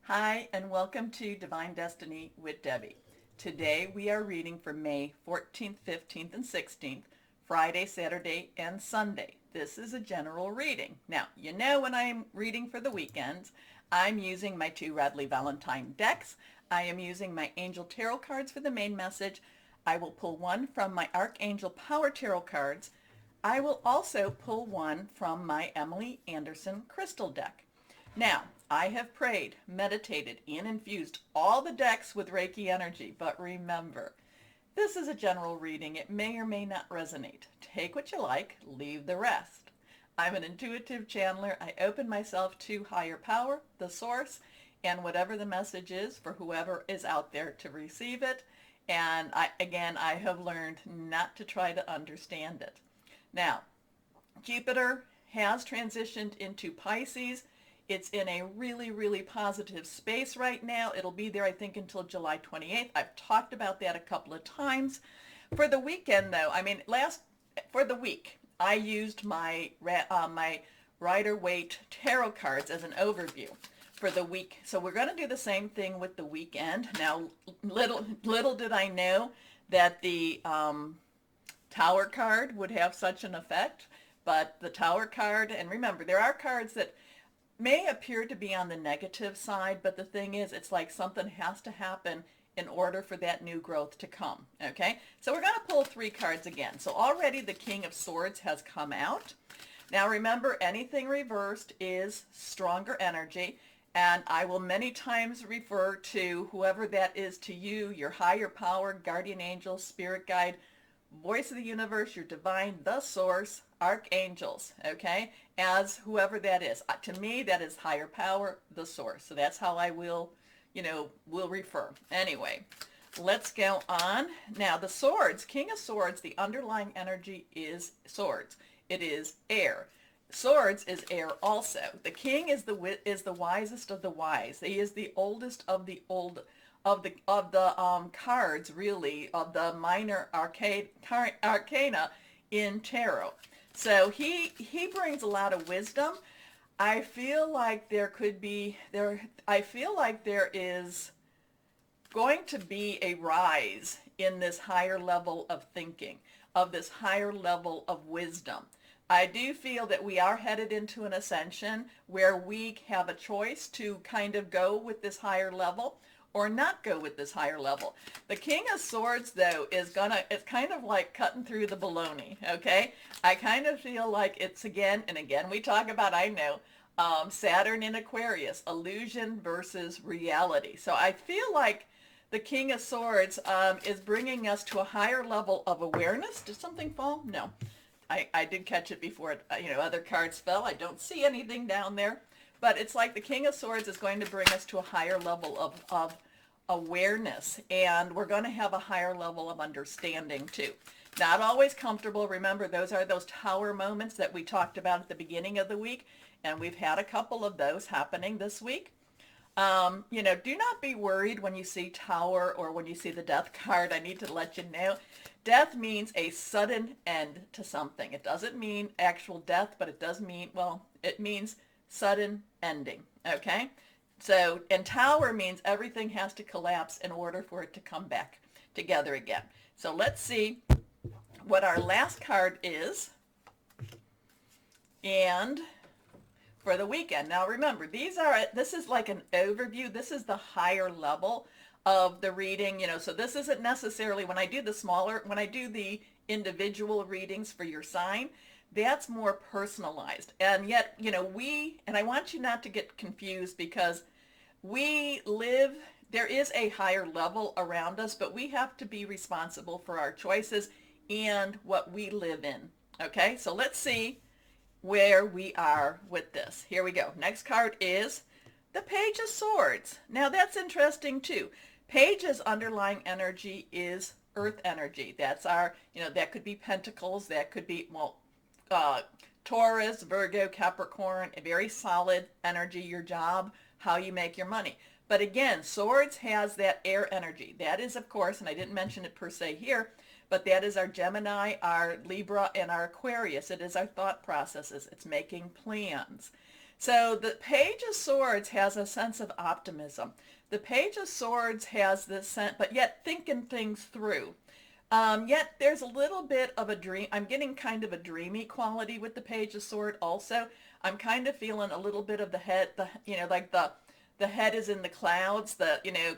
Hi, and welcome to Divine Destiny with Debbie. Today we are reading for May 14th, 15th, and 16th, Friday, Saturday, and Sunday. This is a general reading. Now, you know when I'm reading for the weekends, I'm using my two Radley Valentine decks. I am using my Angel Tarot cards for the main message. I will pull one from my Archangel Power Tarot cards. I will also pull one from my Emily Anderson Crystal deck. Now, I have prayed, meditated, and infused all the decks with Reiki energy, but remember, this is a general reading. It may or may not resonate. Take what you like, leave the rest. I'm an intuitive channeler. I open myself to higher power, the source, and whatever the message is for whoever is out there to receive it. And I have learned not to try to understand it. Now, Jupiter has transitioned into Pisces. It's in a really, really positive space right now. It'll be there, I think, until July 28th. I've talked about that a couple of times. For the weekend, though, for the week, I used my Rider-Waite tarot cards as an overview for the week. So we're going to do the same thing with the weekend. Now, little did I know that the Tower card would have such an effect. But the Tower card, and remember, there are cards that may appear to be on the negative side, but the thing is, it's like something has to happen in order for that new growth to come, okay? So we're going to pull three cards again. So already the King of Swords has come out. Now remember, anything reversed is stronger energy, and I will many times refer to whoever that is to you, your higher power, guardian angel, spirit guide, voice of the universe, your divine, the source, archangels, okay, as whoever that is. To me, that is higher power, the source. So that's how I will refer. Anyway, let's go on. Now, the swords, King of Swords, the underlying energy is swords. It is air. Swords is air also. The king is the wisest of the wise. He is the oldest of the old of the cards, really, of the minor arcana in tarot. So he brings a lot of wisdom. I feel like there is going to be a rise in this higher level of thinking, of this higher level of wisdom. I do feel that we are headed into an ascension where we have a choice to kind of go with this higher level or not go with this higher level. The King of Swords, though, it's kind of like cutting through the baloney, okay? I kind of feel like it's again, and again we talk about, I know, Saturn in Aquarius, illusion versus reality. So I feel like the King of Swords is bringing us to a higher level of awareness. Did something fall? No. I did catch it before, other cards fell. I don't see anything down there. But it's like the King of Swords is going to bring us to a higher level of awareness, and we're going to have a higher level of understanding too. Not always comfortable. Remember, those are those tower moments that we talked about at the beginning of the week, and we've had a couple of those happening this week. Do not be worried when you see tower or when you see the death card. I need to let you know. Death means a sudden end to something. It doesn't mean actual death, but it does mean, it means sudden ending, okay? So, and tower means everything has to collapse in order for it to come back together again. So let's see what our last card is. And for the weekend. Now remember, this is like an overview. This is the higher level of the reading, so this isn't necessarily when I do the individual readings for your sign, that's more personalized. And yet, and I want you not to get confused because there is a higher level around us, but we have to be responsible for our choices and what we live in. Okay, so let's see where we are with this. Here we go. Next card is the Page of Swords. Now that's interesting too. Page's underlying energy is earth energy. That's that could be Pentacles, that could be, Taurus, Virgo, Capricorn, a very solid energy, your job, how you make your money. But again, Swords has that air energy. That is, of course, and I didn't mention it per se here, but that is our Gemini, our Libra, and our Aquarius. It is our thought processes. It's making plans. So the Page of Swords has a sense of optimism. The Page of Swords has this sense, but yet thinking things through. Yet there's a little bit of a dream. I'm getting kind of a dreamy quality with the Page of Swords also. I'm kind of feeling a little bit of the head, like the head is in the clouds,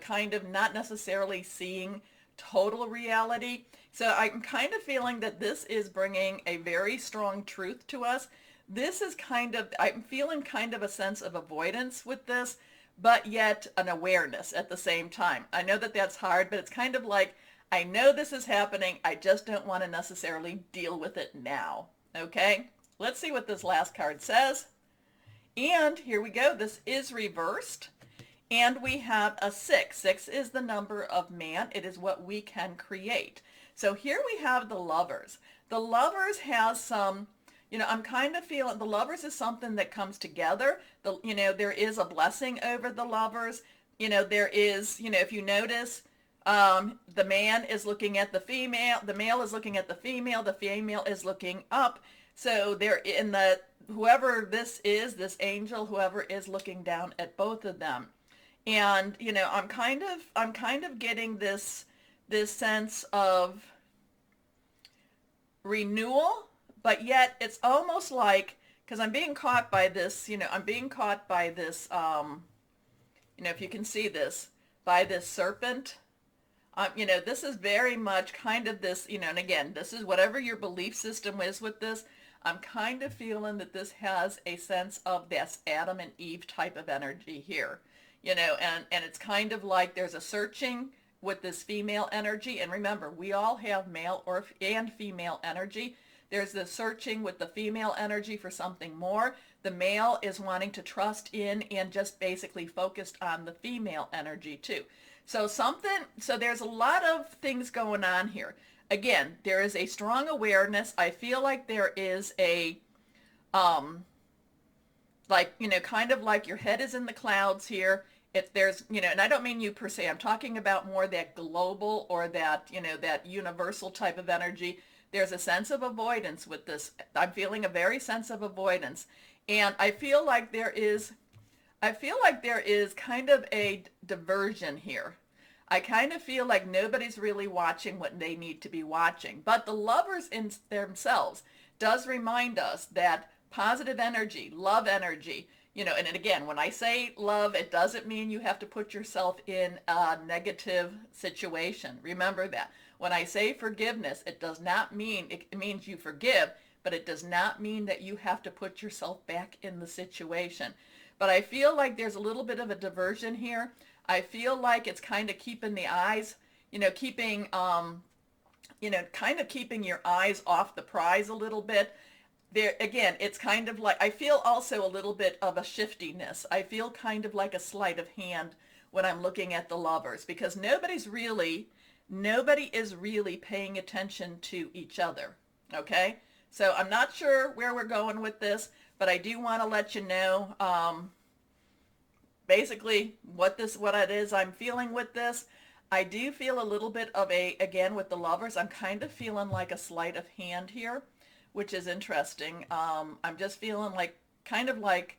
kind of not necessarily seeing total reality. So I'm kind of feeling that this is bringing a very strong truth to us. This is I'm feeling kind of a sense of avoidance with this, but yet an awareness at the same time. I know that that's hard, but it's kind of like, I know this is happening. I just don't want to necessarily deal with it now. Okay, let's see what this last card says. And here we go. This is reversed. And we have a 6. 6 is the number of man. It is what we can create. So here we have the Lovers. The Lovers has some, I'm kind of feeling the Lovers is something that comes together. There is a blessing over the Lovers. There is, if you notice, the man is looking at the female, the male is looking at the female is looking up. So they're in whoever this is, this angel, whoever is looking down at both of them. And, I'm kind of getting this sense of renewal, but yet it's almost like, because I'm being caught by this, if you can see this, by this serpent. This is very much kind of this, and again, this is whatever your belief system is with this. I'm kind of feeling that this has a sense of this Adam and Eve type of energy here, and it's kind of like there's a searching with this female energy. And remember, we all have male and female energy. There's the searching with the female energy for something more. The male is wanting to trust in and just basically focused on the female energy too. So there's a lot of things going on here. Again, there is a strong awareness. I feel like there is a, kind of like your head is in the clouds here. If there's, and I don't mean you per se, I'm talking about more that global or that, that universal type of energy. There's a sense of avoidance with this. I'm feeling a very sense of avoidance. And I feel like there is kind of a diversion here. I kind of feel like nobody's really watching what they need to be watching. But the Lovers in themselves does remind us that positive energy, love energy, and again, when I say love, it doesn't mean you have to put yourself in a negative situation. Remember that. When I say forgiveness, it does not mean, it means you forgive, but it does not mean that you have to put yourself back in the situation. But I feel like there's a little bit of a diversion here. I feel like it's kind of keeping the eyes, keeping your eyes off the prize a little bit. There again, it's kind of like, I feel also a little bit of a shiftiness. I feel kind of like a sleight of hand when I'm looking at the Lovers, because nobody is really paying attention to each other. Okay? So I'm not sure where we're going with this, but I do want to let you know, basically what it is I'm feeling with this. I do feel a little bit of again, with the Lovers, I'm kind of feeling like a sleight of hand here, which is interesting. I'm just feeling like, kind of like,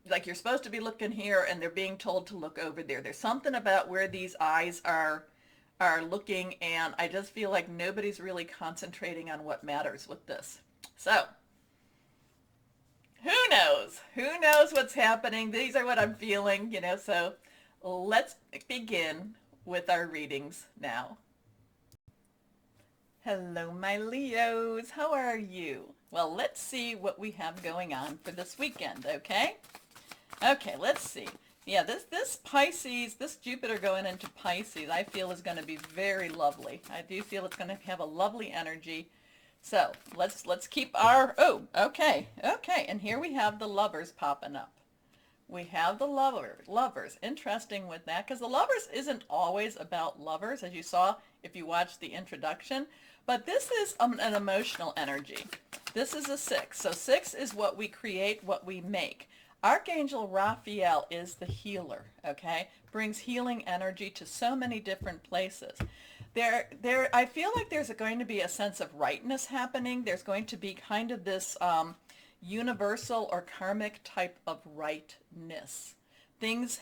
like you're supposed to be looking here and they're being told to look over there. There's something about where these eyes are looking, and I just feel like nobody's really concentrating on what matters with this. So who knows? Who knows what's happening? These are what I'm feeling, so let's begin with our readings now. Hello, my Leos. How are you? Well, let's see what we have going on for this weekend, okay? Okay, let's see. Yeah, this Pisces, this Jupiter going into Pisces, I feel is going to be very lovely. I do feel it's going to have a lovely energy. So let's keep our, okay. And here we have the Lovers popping up. We have the Lovers. Interesting with that, because the Lovers isn't always about lovers, as you saw if you watched the introduction. But this is an emotional energy. This is a 6. So 6 is what we create, what we make. Archangel Raphael is the healer, okay? Brings healing energy to so many different places. I feel like there's going to be a sense of rightness happening. There's going to be kind of this universal or karmic type of rightness. Things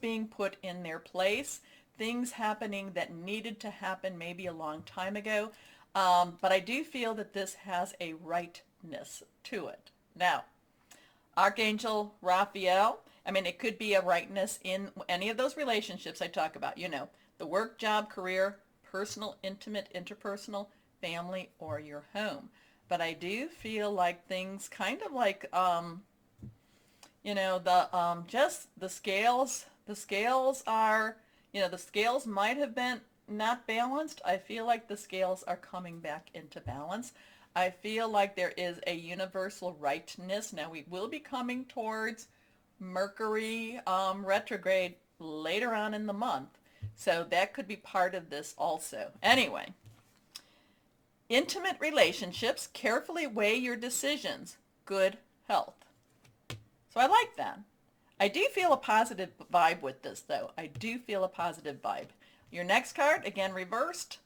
being put in their place, things happening that needed to happen maybe a long time ago. But I do feel that this has a rightness to it. Now, Archangel Raphael, I mean, it could be a rightness in any of those relationships I talk about, the work, job, career, personal, intimate, interpersonal, family, or your home. But I do feel like things kind of like, just the scales are, the scales might have been not balanced. I feel like the scales are coming back into balance. I feel like there is a universal rightness. Now we will be coming towards Mercury retrograde later on in the month. So that could be part of this also. Anyway, intimate relationships, carefully weigh your decisions, good health. So I like that. I do feel a positive vibe with this though. I do feel a positive vibe. Your next card, again reversed,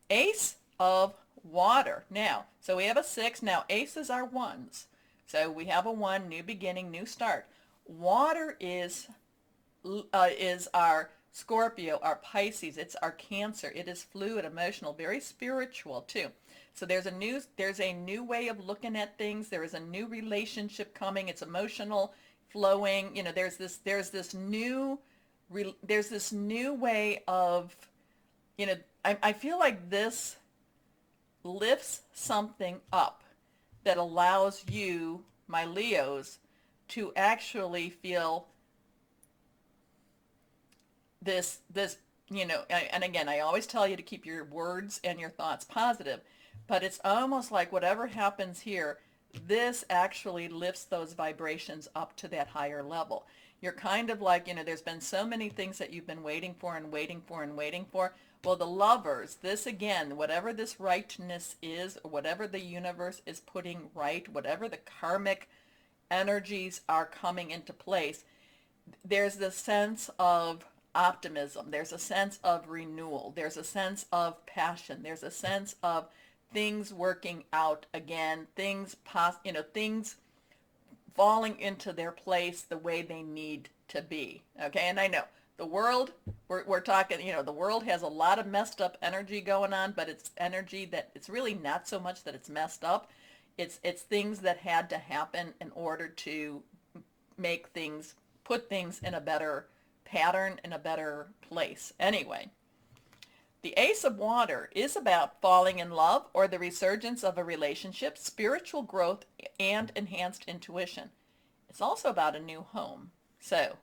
Ace of Water. Now, so we have a 6. Now aces are 1s. So we have a 1, new beginning, new start. Water is our Scorpio, our Pisces, it's our Cancer. It is fluid, emotional, very spiritual too. So there's a new way of looking at things. There is a new relationship coming. It's emotional, flowing. There's this new way of, I feel like this lifts something up that allows you, my Leos, to actually feel this, and again, I always tell you to keep your words and your thoughts positive, but it's almost like whatever happens here, this actually lifts those vibrations up to that higher level. You're kind of like, there's been so many things that you've been waiting for and waiting for and waiting for. Well, the Lovers, this again, whatever this rightness is, or whatever the universe is putting right, whatever the karmic energies are coming into place, there's this sense of optimism. There's a sense of renewal. There's a sense of passion. There's a sense of things working out again, things falling into their place the way they need to be. Okay, and I know the world, we're talking, the world has a lot of messed up energy going on, but it's energy that it's really not so much that it's messed up. It's things that had to happen in order to put things in a better pattern, in a better place. Anyway, the Ace of Water is about falling in love or the resurgence of a relationship, spiritual growth, and enhanced intuition. It's also about a new home. So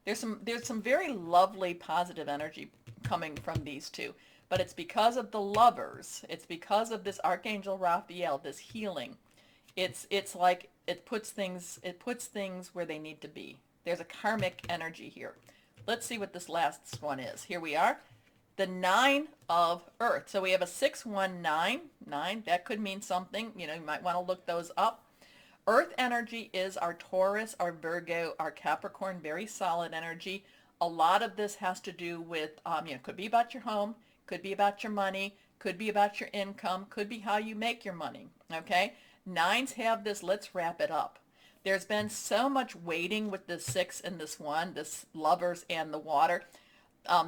there's some very lovely positive energy coming from these two, but it's because of the Lovers. It's because of this Archangel Raphael, this healing. It's like it puts things where they need to be. There's a karmic energy here. Let's see what this last one is. Here we are. The 9 of Earth. So we have a 619. That could mean something. You might want to look those up. Earth energy is our Taurus, our Virgo, our Capricorn, very solid energy. A lot of this has to do with, could be about your home, could be about your money, could be about your income, could be how you make your money, okay? 9s have this, let's wrap it up. There's been so much waiting with this 6 and this 1, this Lovers and the Water,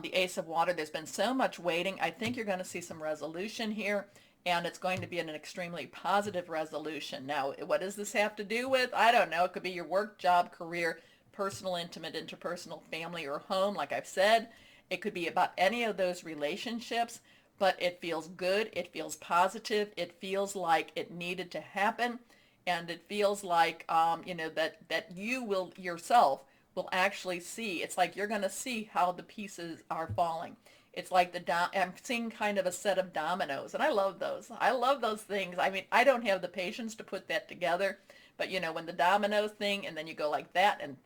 the Ace of Water. There's been so much waiting. I think you're going to see some resolution here, and it's going to be an extremely positive resolution. Now, what does this have to do with? I don't know. It could be your work, job, career, personal, intimate, interpersonal, family, or home, like I've said. It could be about any of those relationships, but it feels good. It feels positive. It feels like it needed to happen, and it feels like, that you will yourself will actually see. It's like you're going to see how the pieces are falling. It's like I'm seeing kind of a set of dominoes, and I love those. I love those things. I mean, I don't have the patience to put that together, but when the dominoes thing, and then you go like that, and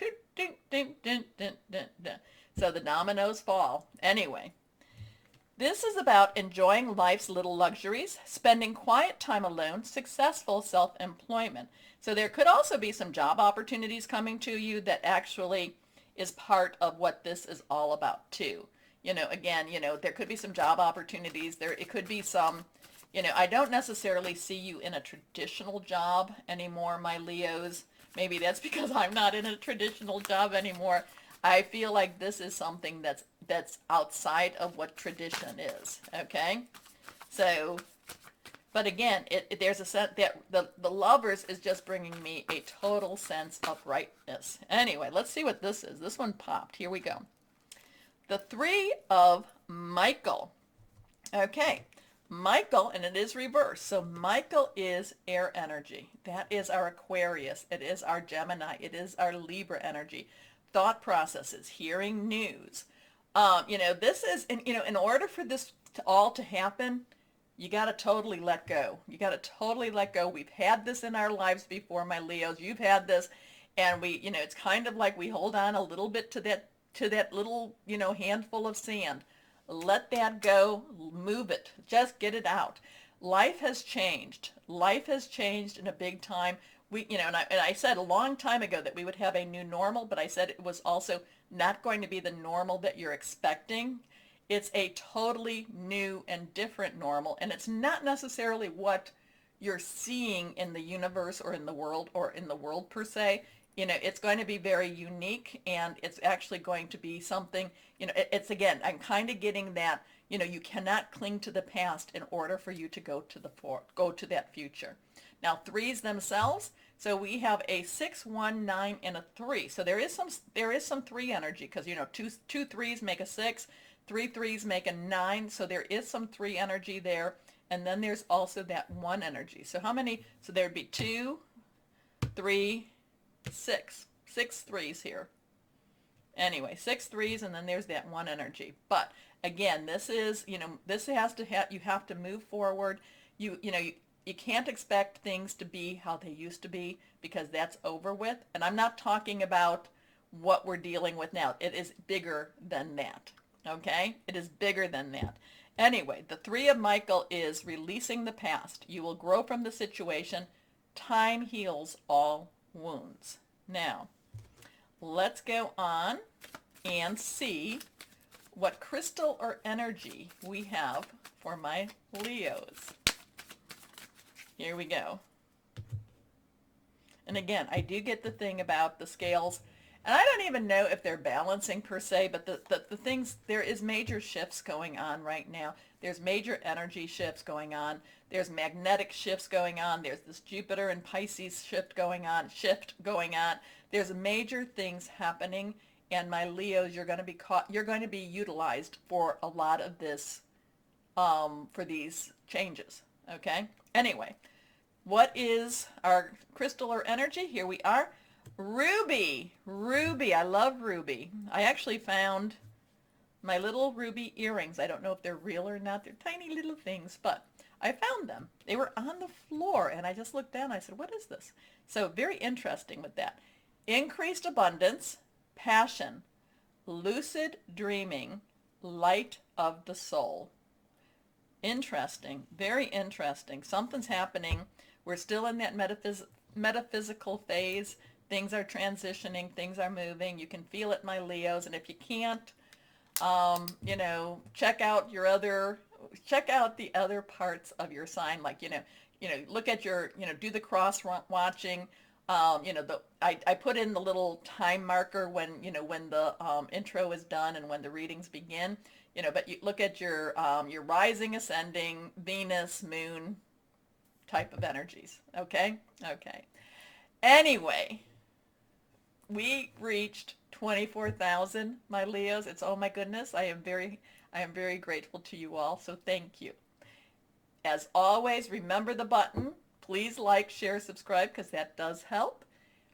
so the dominoes fall. Anyway, this is about enjoying life's little luxuries, spending quiet time alone, successful self-employment. So there could also be some job opportunities coming to you that actually is part of what this is all about too. Again, there could be some job opportunities. It could be some, I don't necessarily see you in a traditional job anymore, my Leos. Maybe that's because I'm not in a traditional job anymore. I feel like this is something that's outside of what tradition is, okay? So, but again, there's a sense that the lovers is just bringing me a total sense of rightness. Anyway, let's see what this is. This one popped. Here we go. The Three of Michael. Okay, Michael, and it is reversed. So Michael is air energy. That is our Aquarius. It is our Gemini. It is our Libra energy. Thought processes, hearing news. This is, in order for this all to happen, you got to totally let go. You got to totally let go. We've had this in our lives before, my Leos. You've had this, and it's kind of like we hold on a little bit to that little, handful of sand. Let that go, move it, just get it out. Life has changed. Life has changed in a big time. And I said a long time ago that we would have a new normal, but I said it was also not going to be the normal that you're expecting. It's a totally new and different normal, and it's not necessarily what you're seeing in the universe or in the world per se. It's going to be very unique, and it's actually going to be something, it's again, I'm kind of getting that, you cannot cling to the past in order for you to go to that future. Now, threes themselves, so we have a 6, 1, 9, and a 3. So there is some 3 energy, because, two threes make a 6, 3 threes make a 9, so there is some 3 energy there. And then there's also that 1 energy. So how many? So there'd be 2, 3, 6 threes here. Anyway, 6 threes, and then there's that 1 energy. But again, this is, this has to you have to move forward. You can't expect things to be how they used to be, because that's over with. And I'm not talking about what we're dealing with now. It is bigger than that. Okay? It is bigger than that. Anyway, the 3 of Michael is releasing the past. You will grow from the situation. Time heals all wounds. Now, let's go on and see what crystal or energy we have for my Leos. Here we go. And again, I do get the thing about the scales, and I don't even know if they're balancing per se, but the things, there is major shifts going on right now. There's major energy shifts going on. There's magnetic shifts going on. There's this Jupiter and Pisces shift going on. There's major things happening, and my Leos, you're going to be utilized for a lot of this, for these changes. Okay? Anyway, what is our crystal or energy? Here we are. Ruby. Ruby. I love ruby. I actually found my little ruby earrings. I don't know if they're real or not. They're tiny little things, but I found them. They were on the floor, and I just looked down and I said, what is this? So very interesting with that. Increased abundance, passion, lucid dreaming, light of the soul. Interesting. Very interesting. Something's happening. We're still in that metaphysical phase. Things are transitioning. Things are moving. You can feel it, my Leos. And if you can't, check out the other parts of your sign. Like, look at your, do the cross watching. I put in the little time marker when the intro is done and when the readings begin. But you look at your rising, ascending, Venus, moon type of energies. Okay? Okay. Anyway, we reached 24,000, my Leos. It's, oh my goodness, I am very grateful to you all, so thank you. As always, remember the button. Please like, share, subscribe, because that does help.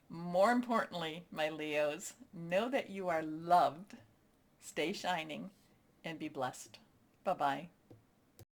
More importantly, my Leos, know that you are loved. Stay shining and be blessed. Bye-bye.